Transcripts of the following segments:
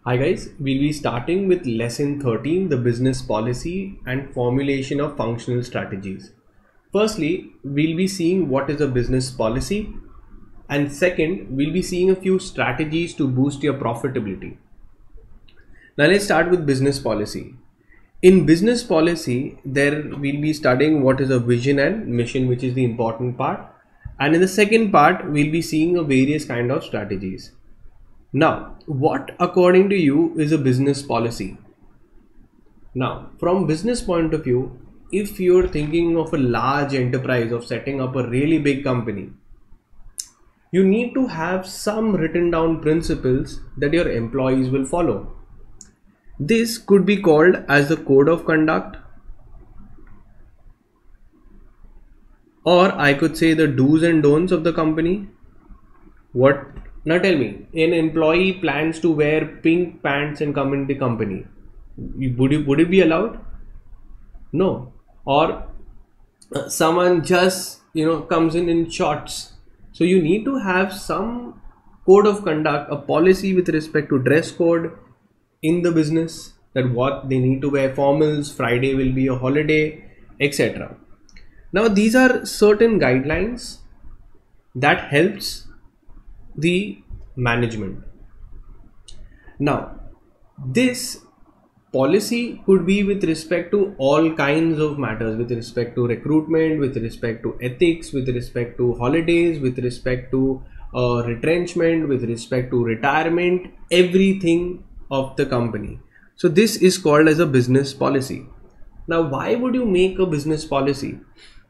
Hi guys, we'll be starting with lesson 13, the business policy and formulation of functional strategies. Firstly, we'll be seeing what is a business policy, and second, we'll be seeing a few strategies to boost your profitability. Now let's start with business policy. In business policy, there we'll be studying what is a vision and mission, which is the important part. And in the second part, we'll be seeing a various kind of strategies. Now, what according to you is a business policy? Now, from business point of view, if you're thinking of a large enterprise of setting up a really big company, you need to have some written down principles that your employees will follow. This could be called as the code of conduct, or I could say the do's and don'ts of the company. What? Now tell me, an employee plans to wear pink pants and come in the company. Would it be allowed? No. Or someone just comes in shorts. So you need to have some code of conduct, a policy with respect to dress code in the business, that what they need to wear formals, Friday will be a holiday, etc. Now these are certain guidelines that helps the management. Now this policy could be with respect to all kinds of matters, with respect to recruitment, with respect to ethics, with respect to holidays, with respect to retrenchment, with respect to retirement, everything of the company. So this is called as a business policy. Now why would you make a business policy?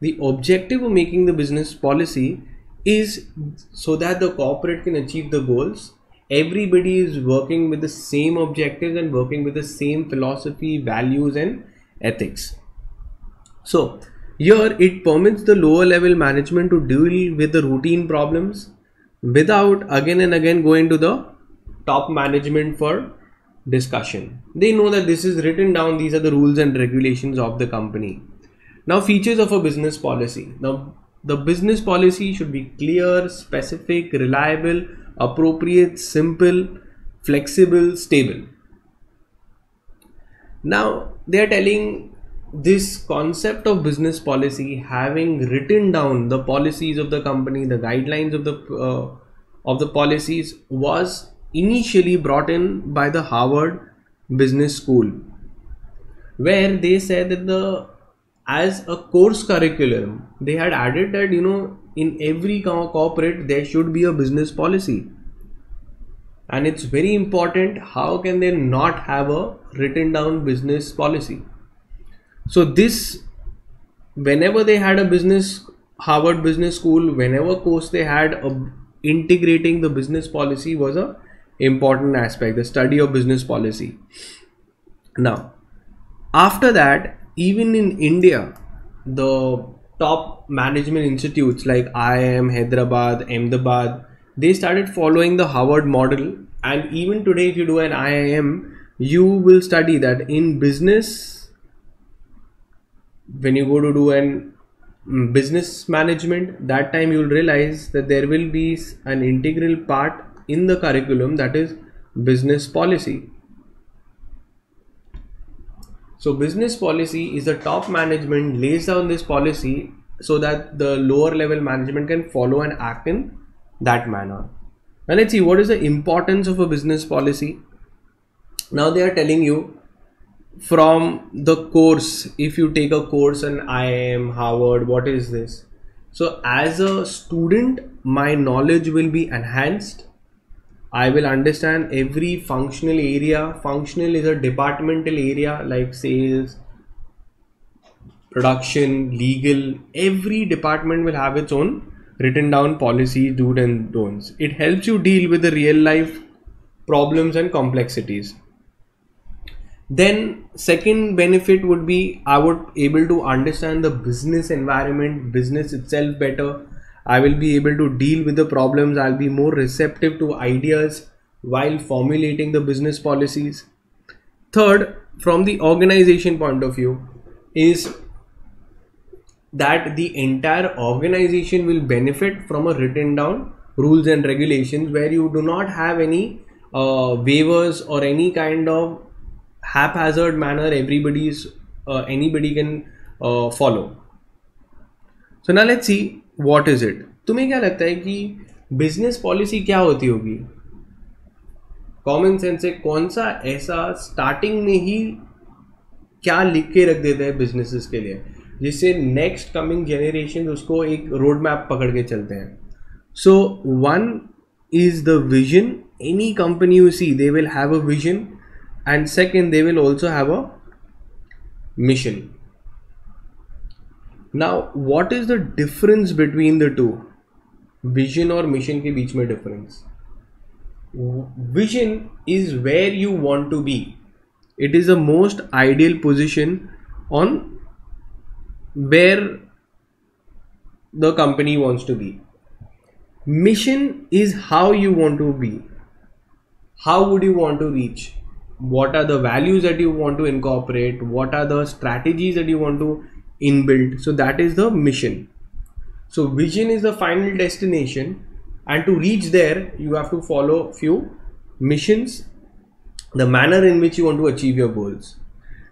The objective of making the business policy is so that the corporate can achieve the goals. Everybody is working with the same objectives and working with the same philosophy, values and ethics. So here it permits the lower level management to deal with the routine problems without again and again going to the top management for discussion. They know that this is written down, these are the rules and regulations of the company. Now features of a business policy. Now the business policy should be clear, specific, reliable, appropriate, simple, flexible, stable. Now they are telling this concept of business policy, having written down the policies of the company, the guidelines of the policies, was initially brought in by the Harvard Business School, where they said that as a course curriculum they had added that in every corporate there should be a business policy, and it's very important. How can they not have a written down business policy? So this, whenever they had a Harvard Business School, whenever course they had, integrating the business policy was a important aspect, the study of business policy. Now after that, even in India, the top management institutes like IIM, Hyderabad, Ahmedabad, they started following the Harvard model. And even today, if you do an IIM, you will study that in business, when you go to do an business management, that time you will realize that there will be an integral part in the curriculum, that is business policy. So business policy is the top management lays down this policy so that the lower level management can follow and act in that manner. Now let's see what is the importance of a business policy. Now they are telling you from the course, if you take a course in IIM, Harvard, what is this? So as a student, my knowledge will be enhanced. I will understand every functional area. Functional is a departmental area like sales, production, legal. Every department will have its own written down policies, do's and don'ts. It helps you deal with the real life problems and complexities. Then second benefit would be I would able to understand the business environment, business itself better. I will be able to deal with the problems. I'll be more receptive to ideas while formulating the business policies. Third, from the organization point of view, is that the entire organization will benefit from a written down rules and regulations, where you do not have any waivers or any kind of haphazard manner anybody can follow. So now let's see what is it. तुम्हें क्या लगता है कि business policy क्या होती होगी? Common sense से कौन सा ऐसा स्टार्टिंग में ही क्या लिख के रख देते हैं बिजनेसेस के लिए, जिससे नेक्स्ट कमिंग जनरेशन उसको एक रोड मैप पकड़ के चलते हैं? So one is the vision. Any company you see they will have a vision, and second they will also have a mission. Now what is the difference between the two? Vision और mission के बीच में difference. Vision is where you want to be. It is the most ideal position on where the company wants to be. Mission is how you want to be. How would you want to reach? What are the values that you want to incorporate? What are the strategies that you want to inbuild? So that is the mission. So vision is the final destination, and to reach there you have to follow few missions, the manner in which you want to achieve your goals.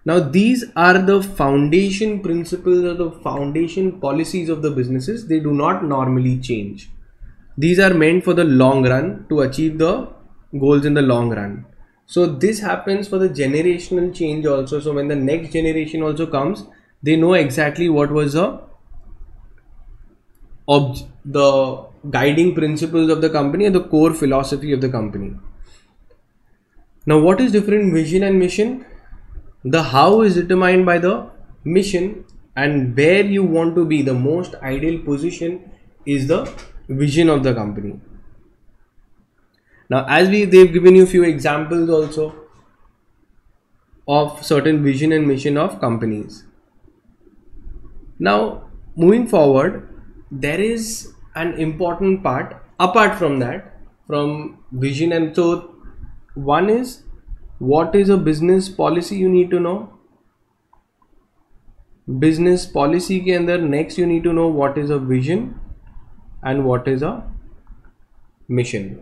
Now these are the foundation principles or the foundation policies of the businesses. They do not normally change. These are meant for the long run, to achieve the goals in the long run. So this happens for the generational change also. So when the next generation also comes, they know exactly what was the guiding principles of the company and the core philosophy of the company. Now what is different vision and mission? The how is determined by the mission, and where you want to be, the most ideal position, is the vision of the company. Now as they've given you few examples also of certain vision and mission of companies. Now moving forward, there is an important part apart from that, from vision. And so one is, what is a business policy you need to know. Business policy के अंदर next you need to know what is a vision and what is a mission.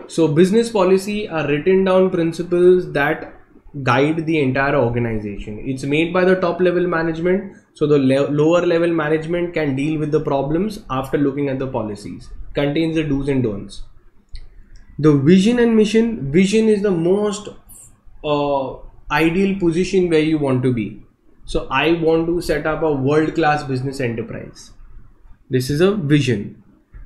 So business policy are written down principles that guide the entire organization. It's made by the top level management, so the lower level management can deal with the problems after looking at the policies. Contains the do's and don'ts. The vision and mission. Vision is the most ideal position where you want to be. So I want to set up a world-class business enterprise. This is a vision.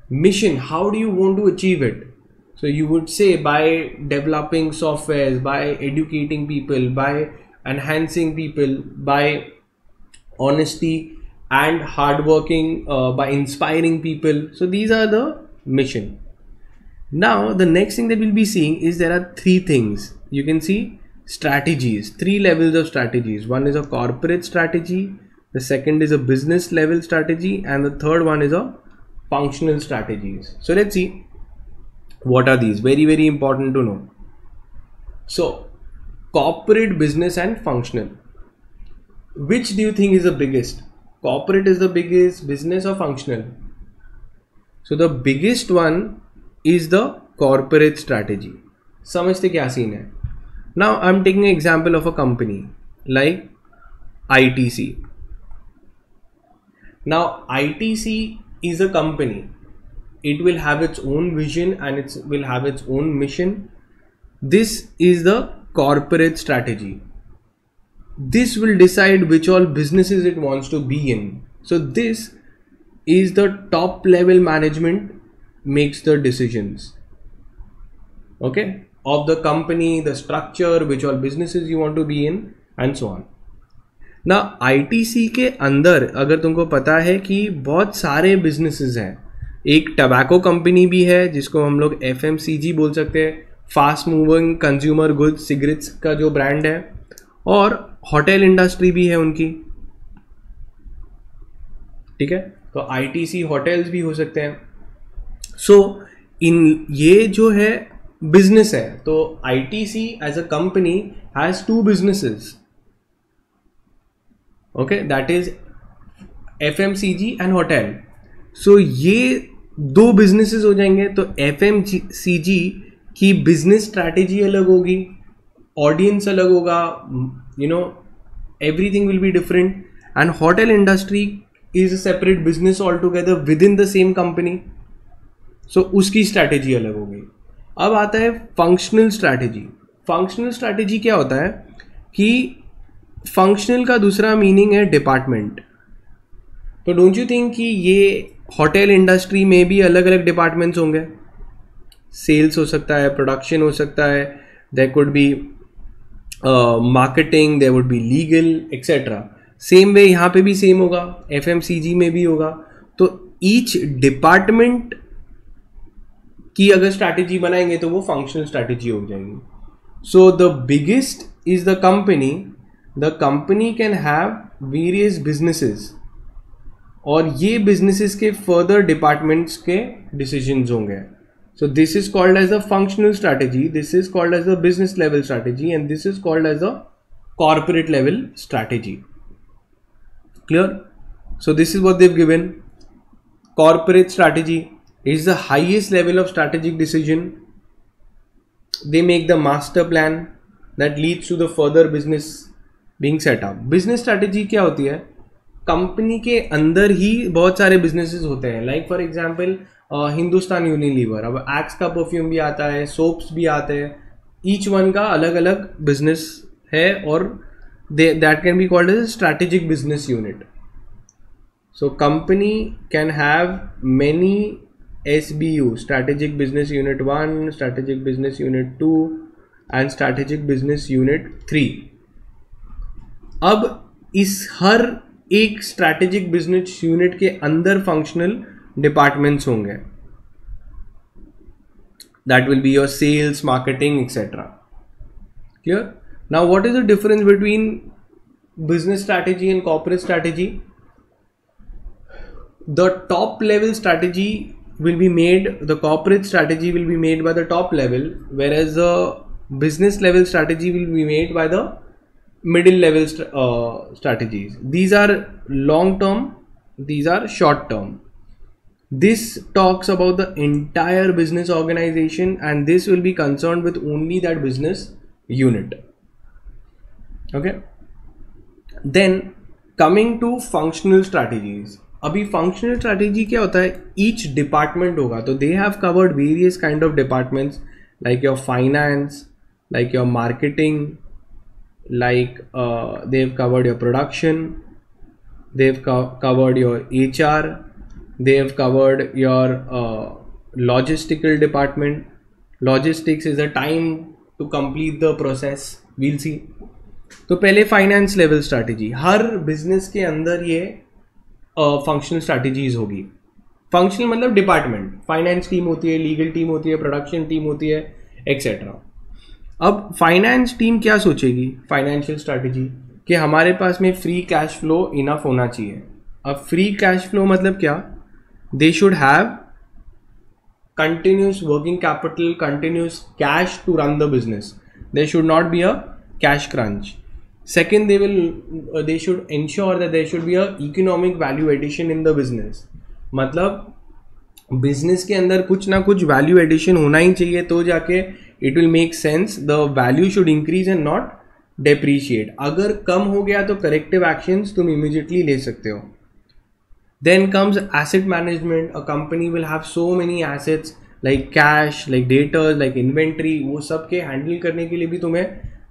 Mission, how do you want to achieve it? So you would say by developing softwares, by educating people, by enhancing people, by honesty and hardworking, by inspiring people. So these are the mission. Now the next thing that we'll be seeing is there are three things. You can see strategies, three levels of strategies. One is a corporate strategy, the second is a business level strategy, and the third one is a functional strategies. So let's see what are these. Very important to know. So corporate, business and functional. Which do you think is the biggest? Corporate is the biggest, business or functional? So the biggest one is the corporate strategy. समझते क्या scene है? Now I'm taking an example of a company like ITC. Now ITC is a company. It will have its own vision and it will have its own mission. This is the corporate strategy. This will decide which all businesses it wants to be in. So this is the top level management makes the decisions, okay, of the company, the structure, which all businesses you want to be in, and so on. Now ITC के अंदर अगर तुमको पता है कि बहुत सारे businesses हैं, एक टबैको कंपनी भी है जिसको हम लोग FMCG बोल सकते हैं, fast moving consumer goods cigarettes का जो ब्रांड है, और होटल इंडस्ट्री भी है उनकी, ठीक है, तो ITC होटल्स भी हो सकते हैं. सो इन ये जो है बिजनेस है, तो ITC as a company has two businesses, okay, that is FMCG and hotel. सो ये दो बिजनेसेस हो जाएंगे. तो FMCG कि बिजनेस स्ट्रैटेजी अलग होगी, ऑडियंस अलग होगा, everything will be different, and hotel industry is a separate business altogether within the same company. So उसकी स्ट्रैटेजी अलग हो गई. अब आता है फंक्शनल स्ट्रैटेजी. फंक्शनल स्ट्रैटेजी क्या होता है कि फंक्शनल का दूसरा मीनिंग है डिपार्टमेंट. तो डोंट यू थिंक कि ये होटल इंडस्ट्री में भी अलग अलग डिपार्टमेंट्स होंगे? सेल्स हो सकता है, प्रोडक्शन हो सकता है, there could be marketing, there would be legal etcetera. Same way यहाँ पे भी सेम होगा, FMCG में भी होगा. तो ईच डिपार्टमेंट की अगर स्ट्रैटेजी बनाएंगे तो वो फंक्शनल स्ट्रैटेजी हो जाएगी. So the biggest is the company. The company can have various businesses, और ये बिजनेसेस के फर्दर डिपार्टमेंट्स के डिसीजंस होंगे. So this is called as the functional strategy, this is called as the business level strategy, and this is called as the corporate level strategy. Clear? So this is what they've given. Corporate strategy is the highest level of strategic decision. They make the master plan that leads to the further business being set up. Business strategy क्या होती है? Company के अंदर ही बहुत सारे businesses होते हैं. Like for example Hindustan Unilever, अब एक्स का परफ्यूम भी आता है, सोप्स भी आते हैं. ईच वन का अलग अलग बिजनेस है, और that can be called as strategic business unit. So company can have many SBU, strategic business unit 1, strategic business unit 2 and strategic business unit 3. अब इस हर एक स्ट्रैटेजिक बिजनेस यूनिट के अंदर फंक्शनल डिपार्टमेंट्स होंगे. That will be your sales, marketing etcetera. Clear? Now what is the difference between business strategy and corporate strategy? The top level strategy will be made, the corporate strategy will be made by the top level, whereas the business level strategy will be made by the middle level strategies. These are long term, these are short term. This talks about the entire business organization, and this will be concerned with only that business unit. Okay, then coming to functional strategies. अभी functional strategy क्या होता है? Each department होगा, तो they have covered various kind of departments, like your finance, like your marketing, like they have covered your production, they have covered your HR, they have covered your logistical department. Logistics is a time to complete the process. We'll see. तो पहले finance level strategy. हर business के अंदर ये functional strategies होगी. Functional मतलब department, finance team होती है, legal team होती है, प्रोडक्शन टीम होती है, एक्सेट्रा. अब फाइनेंस टीम क्या सोचेगी फाइनेंशियल स्ट्रैटेजी, कि हमारे पास में फ्री कैश फ्लो इनफ होना चाहिए. अब फ्री कैश फ्लो मतलब क्या? They should have continuous working capital, continuous cash to run the business. There should not be a cash crunch. Second, they should ensure that there should be a economic value addition in the business. मतलब business के अंदर कुछ ना कुछ value addition होना ही चाहिए, तो जाके it will make sense. The value should increase and not depreciate. अगर कम हो गया तो करेक्टिव एक्शंस तुम इमीडिएटली ले सकते हो. Then comes asset management. A company will have so many assets like cash, like data, like inventory. वो सब के हैंडल करने के लिए भी तुम्हें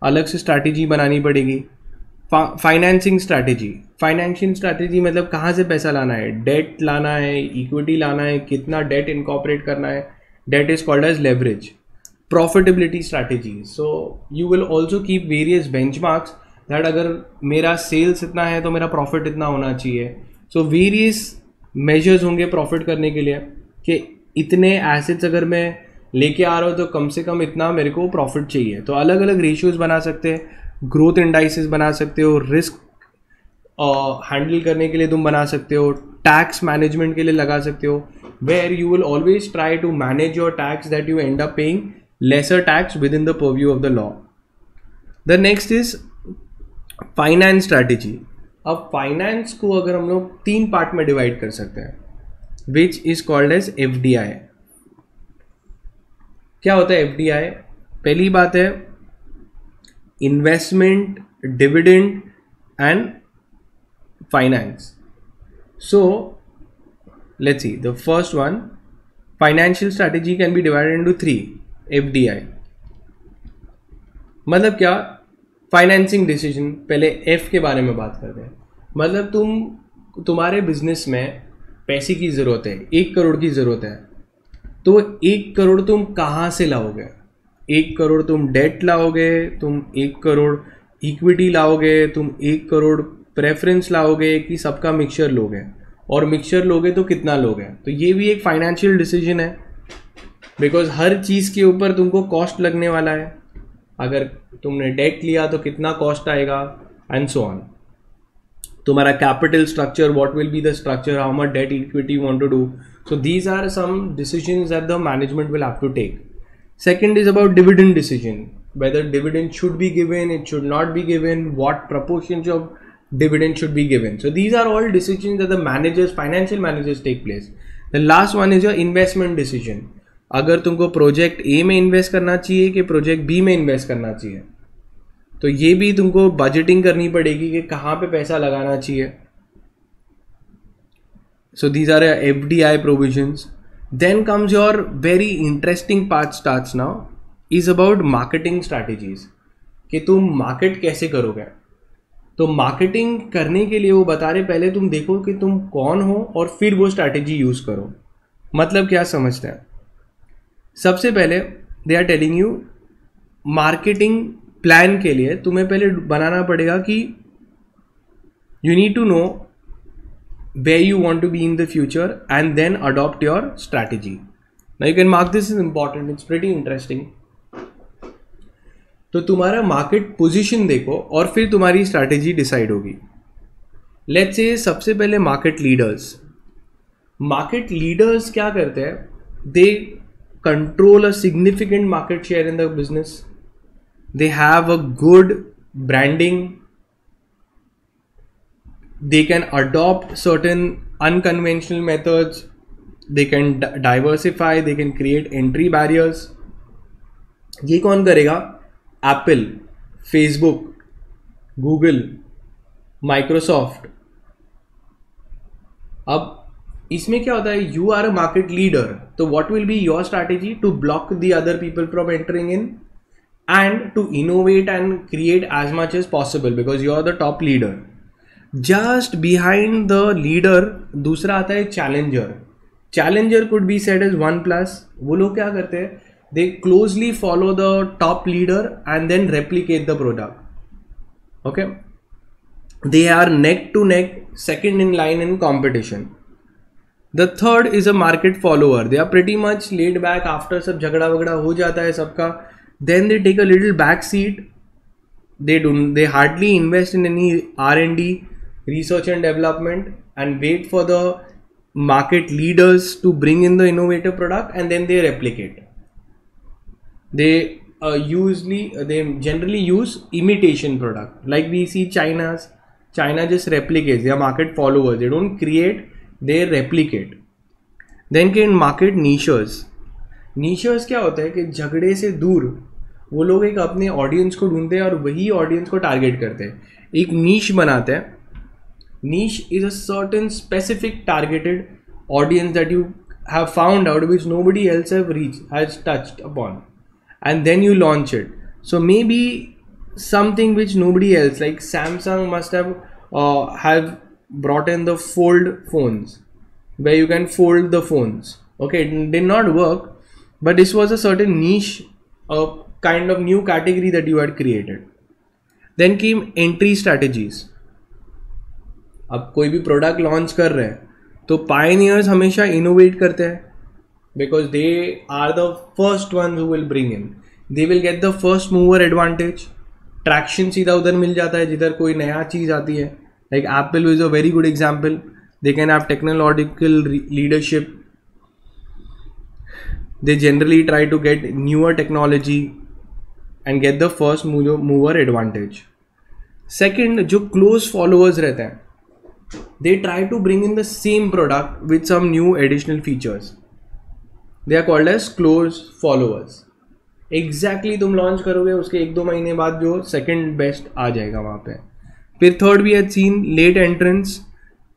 अलग से स्ट्रैटेजी बनानी पड़ेगी. Financing strategy. फाइनेंशियल स्ट्रैटेजी मतलब कहाँ से पैसा लाना है, डेट लाना है, इक्विटी लाना है, कितना डेट इनकॉर्पोरेट करना है. Debt is called as leverage. Profitability strategy. So you will also keep various benchmarks that अगर मेरा सेल्स इतना है तो मेरा प्रॉफिट इतना होना चाहिए. सो वेरियस मेजर्स होंगे प्रॉफिट करने के लिए, कि इतने एसेट्स अगर मैं लेके आ रहा हूँ तो कम से कम इतना मेरे को प्रॉफिट चाहिए. तो अलग अलग रेशियोज बना सकते हैं, ग्रोथ इंडाइसेस बना सकते हो, रिस्क हैंडल करने के लिए तुम बना सकते हो, टैक्स मैनेजमेंट के लिए लगा सकते हो, where you will always try to manage your tax that you end up paying lesser tax within the purview of the law. The next is finance strategy. अब फाइनेंस को अगर हम लोग 3 पार्ट में डिवाइड कर सकते हैं, which is called as FDI. क्या होता है FDI? पहली बात है investment, dividend and finance. So let's see, the first one, financial strategy can be divided into 3 FDI. मतलब क्या? Financing decision. पहले F के बारे में बात करते हैं. मतलब तुम्हारे बिजनेस में पैसे की ज़रूरत है, 1 करोड़ की ज़रूरत है, तो 1 करोड़ तुम कहाँ से लाओगे? 1 करोड़ तुम डेट लाओगे, तुम 1 करोड़ इक्विटी लाओगे, तुम 1 करोड़ प्रेफरेंस लाओगे, कि सबका मिक्सचर लोगे? और मिक्सचर लोगे तो कितना लोगे? तो ये भी एक फाइनेंशियल डिसीजन है, बिकॉज हर चीज़ के ऊपर तुमको कॉस्ट लगने वाला है. अगर तुमने डेट लिया तो कितना कॉस्ट आएगा, एंड सो ऑन. तुम्हारा capital structure, what will be the structure, how much debt equity you want to do. So these are some decisions that the management will have to take. Second is about dividend decision, whether dividend should be given, it should not be given, what proportions of dividend should be given. So these are all decisions that the managers, financial managers take place. The last one is your investment decision. अगर तुमको project A में invest करना चाहिए कि project B में invest करना चाहिए, तो ये भी तुमको बजटिंग करनी पड़ेगी कि कहाँ पे पैसा लगाना चाहिए. So these are FDI provisions. Then comes your very interesting part starts now, is about marketing strategies. कि तुम मार्केट कैसे करोगे. तो मार्केटिंग करने के लिए वो बता रहे, पहले तुम देखो कि तुम कौन हो और फिर वो स्ट्रैटेजी यूज करो. मतलब क्या समझते हैं? सबसे पहले they are telling you, marketing plan के लिए तुम्हें पहले बनाना पड़ेगा कि you need to know where you want to be in the future and then adopt your strategy. Now you can mark this as important, it's pretty interesting. तो तुम्हारा market position देखो और फिर तुम्हारी स्ट्रैटेजी डिसाइड होगी. Let's say सबसे पहले market leaders. Market leaders क्या करते हैं? They control a significant market share in the business. They have a good branding. They can adopt certain unconventional methods. They can diversify. They can create entry barriers. ये कौन करेगा? Apple, Facebook, Google, Microsoft. अब इसमें क्या होता है? You are a market leader. तो what will be your strategy to block the other people from entering in and to innovate and create as much as possible because you are the top leader. Just behind the leader दूसरा आता है challenger. Challenger could be said as 1+. वो लोग क्या करते हैं? They closely follow the top leader and then replicate the product. Okay, they are neck to neck, second in line in competition. The third is a market follower. They are pretty much led back. After सब झगड़ा वगड़ा हो जाता है सबका, then they take a little back seat. They hardly invest in any R&D, research and development, and wait for the market leaders to bring in the innovative product and then they replicate. They generally use imitation product. Like we see China just replicates. They are market followers. They don't create, they replicate. Then can market niches. Niches क्या होता है कि झगड़े से दूर वो लोग एक अपने ऑडियंस को ढूंढते हैं और वही ऑडियंस को टारगेट करते हैं. एक नीश बनाते हैं. Niche is a certain specific targeted audience that you have found out which nobody else has touched upon, and then you launch it. So maybe something which nobody else, like Samsung must have brought in the fold phones where you can fold the phones. Okay, it did not work, but this was a certain niche, a kind of new category that you had created. Then came entry strategies. अब कोई भी product launch कर रहे हैं तो pioneers हमेशा innovate करते हैं because they are the first one who will bring in. They will get the first mover advantage. Traction सीधा उधर मिल जाता है जिधर कोई नया चीज़ आती है. Like Apple is a very good example. They can have technological leadership. They generally try to get newer technology and get the first mover advantage. Second, जो close followers रहते हैं, they try to bring in the same product with some new additional features. They are called as close followers. Exactly तुम launch करोगे उसके 1-2 महीने बाद जो second best आ जाएगा वहाँ पे. फिर third we had seen late entrance.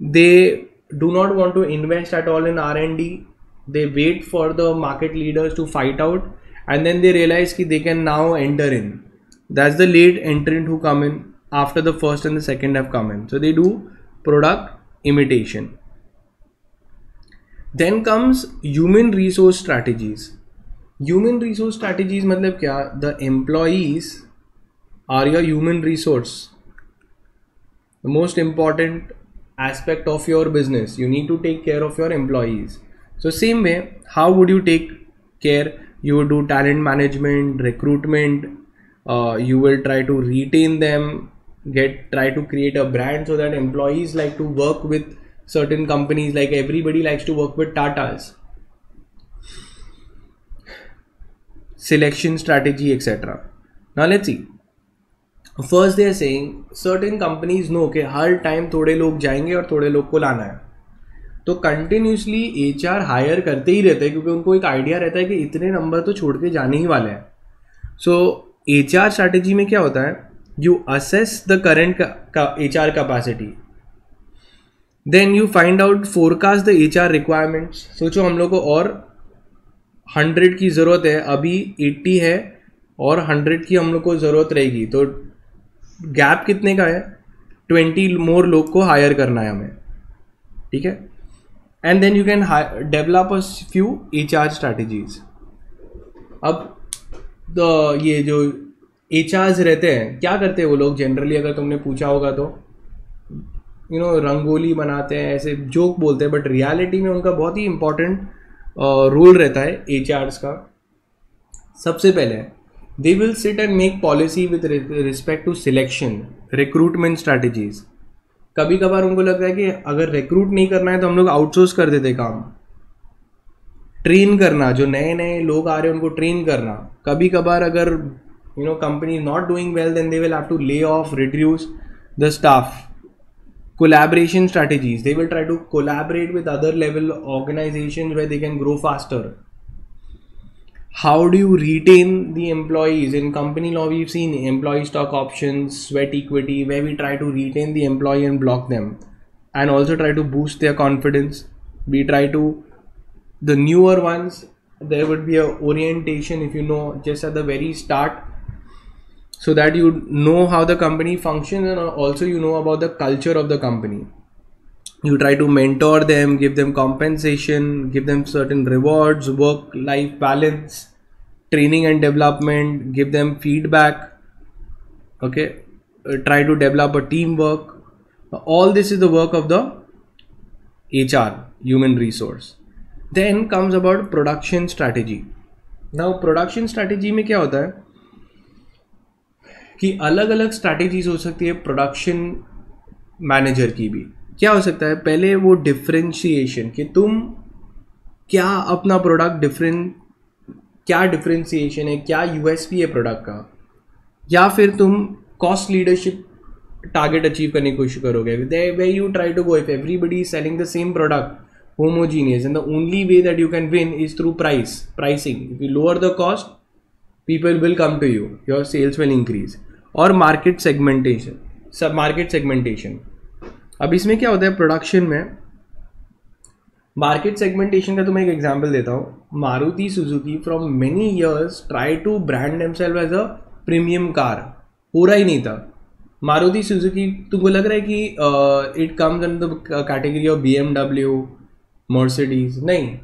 They do not want to invest at all in R&D. They wait for the market leaders to fight out and then they realize कि they can now enter in. That's the late entrant who come in after the first and the second have come in. So they do product imitation. Then comes human resource strategies. Human resource strategies मतलब क्या? The employees are your human resource. The most important aspect of your business. You need to take care of your employees. So same way, how would you take care? You will do talent management, recruitment. You will try to retain them, try to create a brand so that employees like to work with certain companies. Like everybody likes to work with Tatas. Selection strategy, etc. Now let's see. First they are saying certain companies know कि हर time थोड़े लोग जाएंगे और थोड़े लोग को लाना है. तो कंटिन्यूसली HR हायर करते ही रहते हैं क्योंकि उनको एक आइडिया रहता है कि इतने नंबर तो छोड़ के जाने ही वाले हैं. सो HR स्ट्रैटेजी में क्या होता है? You assess the current HR capacity, then you find out forecast the HR requirements. सोचो हम लोग को और 100 की ज़रूरत है, अभी 80 है और 100 की हम लोग को ज़रूरत रहेगी. तो गैप कितने का है? 20 मोर लोग को हायर करना है हमें. ठीक है. And then you can develop a few HR strategies. अब ये जो HRs रहते हैं क्या करते हैं वो लोग जनरली, अगर तुमने पूछा होगा तो रंगोली बनाते हैं, ऐसे जोक बोलते हैं, बट रियलिटी में उनका बहुत ही इंपॉर्टेंट रोल रहता है HRs का. सबसे पहले they will sit and make policy with respect to selection, recruitment strategies. कभी कभार उनको लगता है कि अगर रिक्रूट नहीं करना है तो हम लोग आउटसोर्स कर देते काम. ट्रेन करना, जो नए नए लोग आ रहे हैं उनको ट्रेन करना. कभी कभार अगर company not doing well then they will have to lay off, reduce the staff. Collaboration strategies, they will try to collaborate with other level organisations where they can grow faster. How do you retain the employees? In company law, we've seen employee stock options, sweat equity, where we try to retain the employee and block them, and also try to boost their confidence. We try to, the newer ones, there would be a orientation, if you know, just at the very start, so that you know how the company functions and also you know about the culture of the company. You try to mentor them, give them compensation, give them certain rewards, work-life balance, training and development, give them feedback. Okay, try to develop a teamwork. All this is the work of the HR, human resource. Then comes about production strategy. Now production strategy में क्या होता है कि अलग अलग strategies हो सकती है production manager की भी. क्या हो सकता है? पहले वो डिफ्रेंशिएशन कि तुम क्या अपना प्रोडक्ट क्या डिफ्रेंशिएशन है, क्या USP है प्रोडक्ट का, या फिर तुम कॉस्ट लीडरशिप टारगेट अचीव करने की कोशिश करोगे. Way you try to go, if everybody is selling the same product homogeneous, and the only way that you can win is through pricing. If you lower the cost, people will come to you, your sales will increase. और market segmentation. अब इसमें क्या होता है production में, market segmentation का तो मैं एक एग्जांपल देता हूँ. Maruti Suzuki from many years try to brand themselves as a premium car. हो रहा ही नहीं था. मारुति सुजुकी, तुमको लग रहा है कि it comes in the category of BMW, Mercedes? नहीं.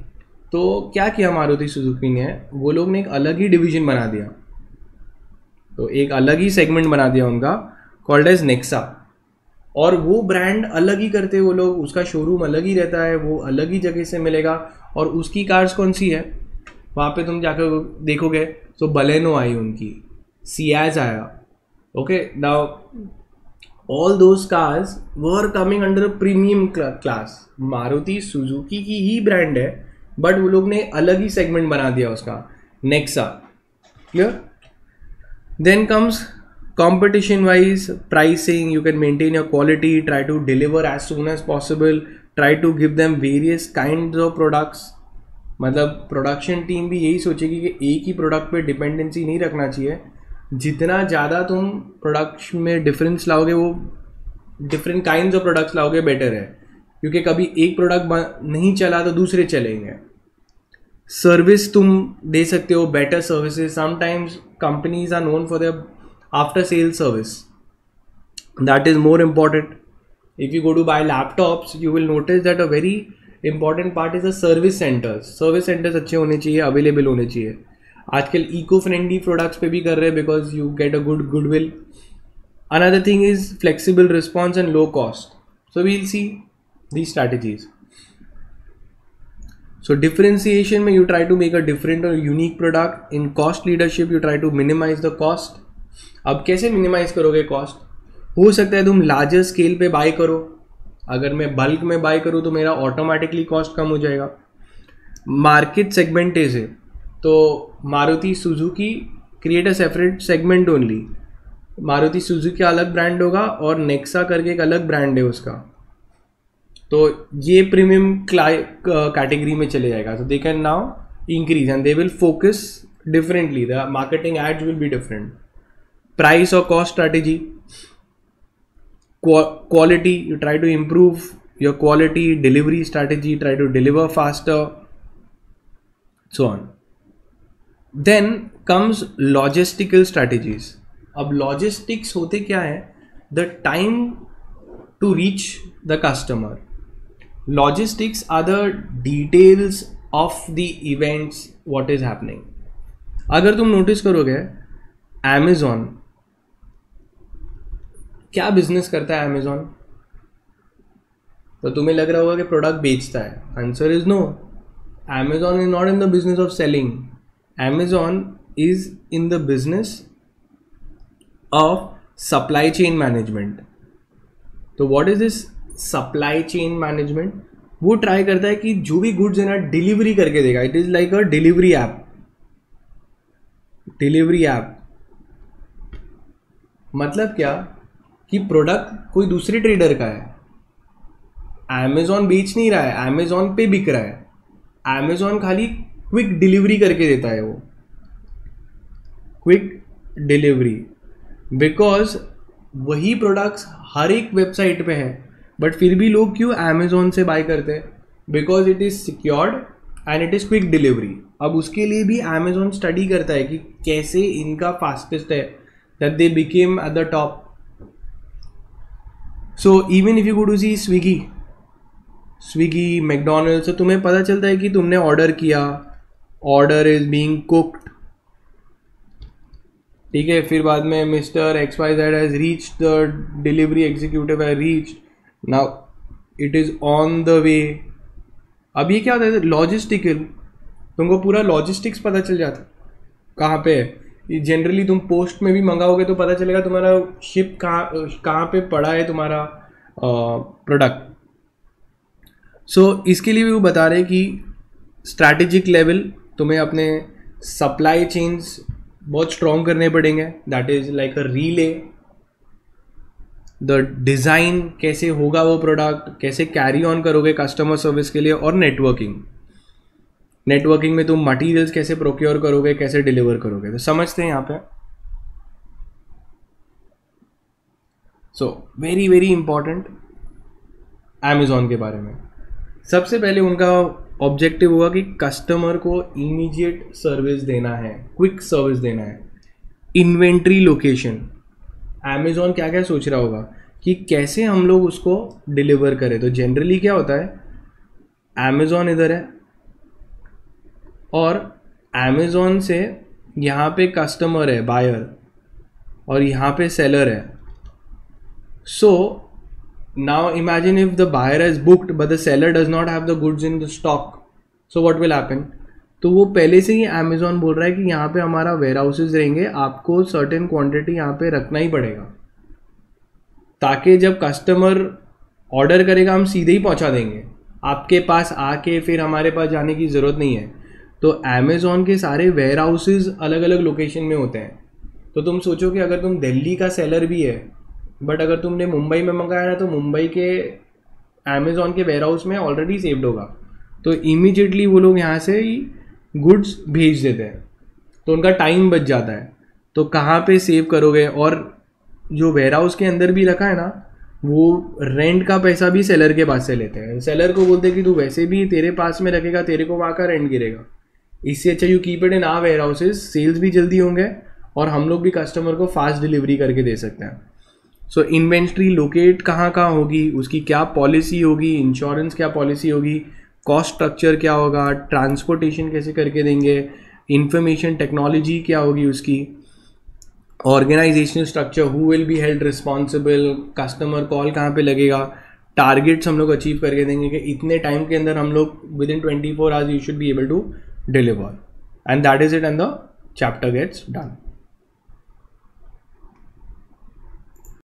तो क्या किया मारुति सुजुकी ने, वो लोग ने एक अलग ही डिवीजन बना दिया. तो एक अलग ही सेगमेंट बना दिया उनका, कॉल्ड एज नेक्सा. और वो ब्रांड अलग ही करते वो लोग, उसका शोरूम अलग ही रहता है, वो अलग ही जगह से मिलेगा. और उसकी कार्स कौन सी है वहाँ पे तुम जाकर देखोगे तो बलेनो आई उनकी, सियाज आया. Okay, now all those cars were coming under a premium class. Maruti Suzuki की ही ब्रांड है, बट वो लोग ने अलग ही सेगमेंट बना दिया उसका, Nexa. Clear? Then comes competition wise pricing. You can maintain your quality, try to deliver as soon as possible, try to give them various kinds of products. मतलब प्रोडक्शन टीम भी यही सोचेगी कि एक ही प्रोडक्ट पे dependency नहीं रखना चाहिए, जितना ज़्यादा तुम प्रोडक्ट में डिफरेंस लाओगे, वो डिफरेंट काइंड्स ऑफ प्रोडक्ट्स लाओगे बेटर है, क्योंकि कभी एक प्रोडक्ट नहीं चला तो दूसरे चलेंगे। सर्विस तुम दे सकते हो, better services. Sometimes companies are known for their after sale service, that is more important. If you go to buy laptops you will notice that a very important part is the service centres. Service centres अच्छे होने चाहिए, available होने चाहिए। आजकल eco friendly products पे भी कर रहे हैं because you get a goodwill. Another thing is flexible response and low cost. So we'll see these strategies. So differentiation में you try to make a different or unique product. In cost leadership you try to minimize the cost. अब कैसे minimize करोगे cost? हो सकता है तुम larger scale पे buy करो। अगर मैं bulk में buy करूँ तो मेरा automatically cost कम हो जाएगा। Market segment है, तो Maruti Suzuki create a separate segment only. Maruti Suzuki का अलग ब्रांड होगा और नेक्सा करके एक अलग ब्रांड है उसका, तो ये प्रीमियम कैटेगरी में चले जाएगा। So they can now increase and they will focus differently, the marketing ads will be different. Price और cost strategy, quality, you try to improve your quality, delivery strategy, try to deliver faster, so on. Then comes logistical strategies. अब logistics होते क्या है? The time to reach the customer. Logistics are the details of the events what is happening. अगर तुम notice करोगे Amazon, क्या business करता है Amazon? तो तुम्हें लग रहा होगा कि प्रोडक्ट बेचता है। Answer is no. Amazon is not in the business of selling. Amazon is in the business of supply chain management. तो what is this supply chain management? वो ट्राई करता है कि जो भी गुड्स है ना डिलीवरी करके देगा। It is like a delivery app. Delivery app मतलब क्या कि प्रोडक्ट कोई दूसरे ट्रेडर का है, Amazon बेच नहीं रहा है, Amazon पे बिक रहा है। Amazon खाली क्विक डिलीवरी करके देता है, वो क्विक डिलीवरी, बिकॉज वही प्रोडक्ट्स हर एक वेबसाइट पे है, बट फिर भी लोग क्यों Amazon से बाय करते हैं? Because it is secured and it is quick delivery. अब उसके लिए भी Amazon स्टडी करता है कि कैसे इनका फास्टेस्ट है, that they became at the top. So even if you go to see Swiggy, McDonald's, तो तुम्हें पता चलता है कि तुमने ऑर्डर किया, ऑर्डर इज बीइंग कुक्ड, ठीक है, फिर बाद में mister XYZ has reached, the delivery executive has reached, now it is on the way. अब ये क्या होता है? लॉजिस्टिकल, तुमको पूरा लॉजिस्टिक्स पता चल जाता कहाँ पे है। जनरली तुम पोस्ट में भी मंगाओगे तो पता चलेगा तुम्हारा शिप कहाँ पे पड़ा है तुम्हारा प्रोडक्ट। सो इसके लिए भी वो बता रहे कि स्ट्रैटेजिक लेवल तुम्हें अपने सप्लाई चेन्स बहुत स्ट्रॉन्ग करने पड़ेंगे। That is like a relay, the design कैसे होगा वो प्रोडक्ट, कैसे कैरी ऑन करोगे कस्टमर सर्विस के लिए, और नेटवर्किंग में तुम मटेरियल्स कैसे प्रोक्योर करोगे, कैसे डिलीवर करोगे। तो समझते हैं यहाँ पे। So very very important Amazon के बारे में। सबसे पहले उनका ऑब्जेक्टिव होगा कि कस्टमर को इमीडिएट सर्विस देना है, क्विक सर्विस देना है। इन्वेंट्री लोकेशन, Amazon क्या क्या सोच रहा होगा कि कैसे हम लोग उसको डिलीवर करें। तो जनरली क्या होता है, Amazon इधर है और Amazon से यहाँ पे कस्टमर है, बायर, और यहाँ पे सेलर है। So now imagine if the buyer has booked but the seller does not have the goods in the stock, so what will happen? तो वो पहले से ही Amazon बोल रहा है कि यहाँ पे हमारा वेयर हाउसेज रहेंगे, आपको सर्टेन क्वांटिटी यहाँ पे रखना ही पड़ेगा, ताकि जब कस्टमर ऑर्डर करेगा हम सीधे ही पहुँचा देंगे आपके पास आके, फिर हमारे पास जाने की ज़रूरत नहीं है। तो Amazon के सारे वेयर हाउसेज अलग अलग लोकेशन में होते हैं। तो तुम सोचो कि अगर तुम दिल्ली का सेलर भी है, बट अगर तुमने मुंबई में मंगाया है तो मुंबई के Amazon के वेयर हाउस में ऑलरेडी सेव्ड होगा। तो इमीडिएटली वो लोग यहाँ से गुड्स भेज देते हैं, तो उनका टाइम बच जाता है। तो कहाँ पे सेव करोगे? और जो वेयर हाउस के अंदर भी रखा है ना, वो रेंट का पैसा भी सेलर के पास से लेते हैं। सेलर को बोलते हैं कि तू वैसे भी तेरे पास में रखेगा, तेरे को वहाँ का रेंट गिरेगा, इससे अच्छा you keep it in our warehouses, sales भी जल्दी होंगे और हम लोग भी कस्टमर को फास्ट डिलीवरी करके दे सकते हैं। सो इन्वेंट्री लोकेट कहाँ कहाँ होगी, उसकी क्या पॉलिसी होगी, इंश्योरेंस क्या पॉलिसी होगी, कॉस्ट स्ट्रक्चर क्या होगा, ट्रांसपोर्टेशन कैसे करके देंगे, इंफॉर्मेशन टेक्नोलॉजी क्या होगी उसकी, organisational structure, who will be held responsible, customer call कहाँ पे लगेगा, टारगेट्स हम लोग अचीव करके देंगे कि इतने टाइम के अंदर हम लोग within 24 hours you should be able to deliver, and that is it, and the chapter gets done.